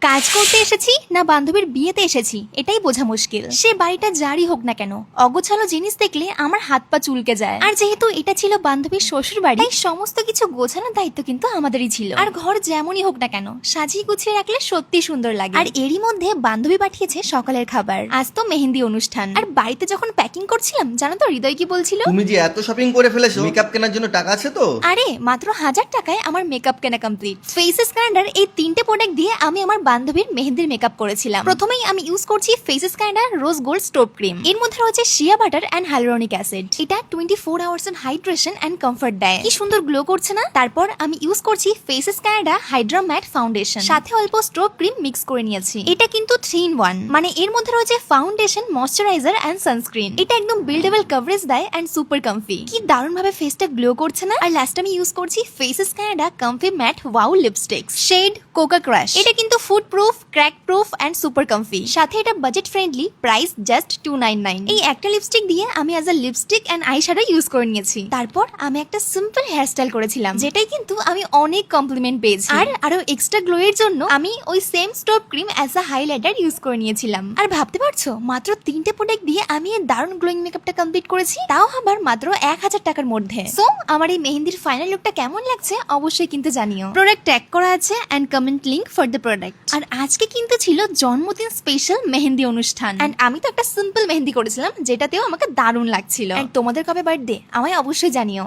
কাজ করতে এসেছি না বান্ধবীর বিয়েতে এসেছি এটাই বোঝা মুশকিল। সে বাড়িটা যারই হোক না কেন, অগোছালো জিনিস দেখলে আমার হাত পা চুলকে যায়। আর যেহেতু এটা ছিল বান্ধবীর শ্বশুর বাড়ি, তাই সমস্ত কিছু গোছানোর দায়িত্ব কিন্তু আমাদেরই ছিল। আর ঘর যেমনই হোক না কেন সাজিয়ে গুছিয়ে রাখলে সত্যি সুন্দর লাগে। আর এরই মধ্যে বান্ধবী পাঠিয়েছে সকালের খাবার। আজ তো মেহেন্দি অনুষ্ঠান। আর বাড়িতে যখন প্যাকিং করছিলাম, জানো তো হৃদয় কি বলছিল? তুমি যে এত শপিং করে ফেলেছো, মেকআপ কেনার জন্য টাকা আছে তো? আরে মাত্র 1000 টাকায় আমার মেকআপ কেনা কমপ্লিট। ফেসেস কানাডার এই 3টে প্রোডাক্ট দিয়ে আমি আমার বান্ধবীর মেহেন্দির মেকআপ করেছিলাম। প্রথমেই আমি ইউজ করছি Faces Canada rose gold strobe cream. এর মধ্যে রয়েছে shea butter and hyaluronic acid. এটা 24 আওয়ার্স এর হাইড্রেশন এন্ড কমফর্ট দেয়। কি সুন্দর গ্লো করছে না? তারপর আমি ইউজ করছি Faces Canada hydra matte foundation, সাথে অল্প স্টোভ ক্রিম মিক্স করে নিয়েছি। এটা কিন্তু 3 in 1, মানে এর মধ্যে রয়েছে ফাউন্ডেশন, ময়শ্চারাইজার এন্ড সানস্ক্রিন। এটা একদম বিল্ডেবল কভারেজ দেয় এন্ড সুপার কমফি। কি দারুণ ভাবে ফেসটা গ্লো করছে না? আর লাস্ট আমি ইউজ করছি Faces Canada comfy matte wow lipsticks shade cocoa crush. এটা কিন্তু food proof, crack proof and super comfy. সাথে এটা বাজেট ফ্রেন্ডলি, প্রাইস জাস্ট 299। এই একটা লিপস্টিক দিয়ে আমি as a lipstick and eye shadow use করে নিয়েছি। তারপর আমি একটা সিম্পল হেয়ারস্টাইল করেছিলাম, যেটাই কিন্তু আমি অনেক কমপ্লিমেন্ট পেয়েছি। আর আরো এক্সট্রা গ্লো এর জন্য আমি ওই same stove cream as a highlighter use করে নিয়েছিলাম। আর ভাবতে পারছো মাত্র 3টে প্রোডাক্ট দিয়ে আমি এই দারুণ গ্লোয়িং মেকআপটা কমপ্লিট করেছি, তাও আবার মাত্র 1000 টাকার মধ্যে। সো আমার এই মেহেন্দির ফাইনাল লুকটা কেমন লাগছে অবশ্যই কিন্তু জানিও। প্রোডাক্ট ট্যাগ করা আছে and comment link for the product. আর আজকে কিন্তু ছিল জন্মদিন স্পেশাল মেহেন্দি অনুষ্ঠান। এন্ড আমি তো একটা সিম্পল মেহেন্দি করেছিলাম, যেটাতেও আমাকে দারুণ লাগছিল। এন্ড তোমাদের কবে বার্থডে আমায় অবশ্যই জানিও।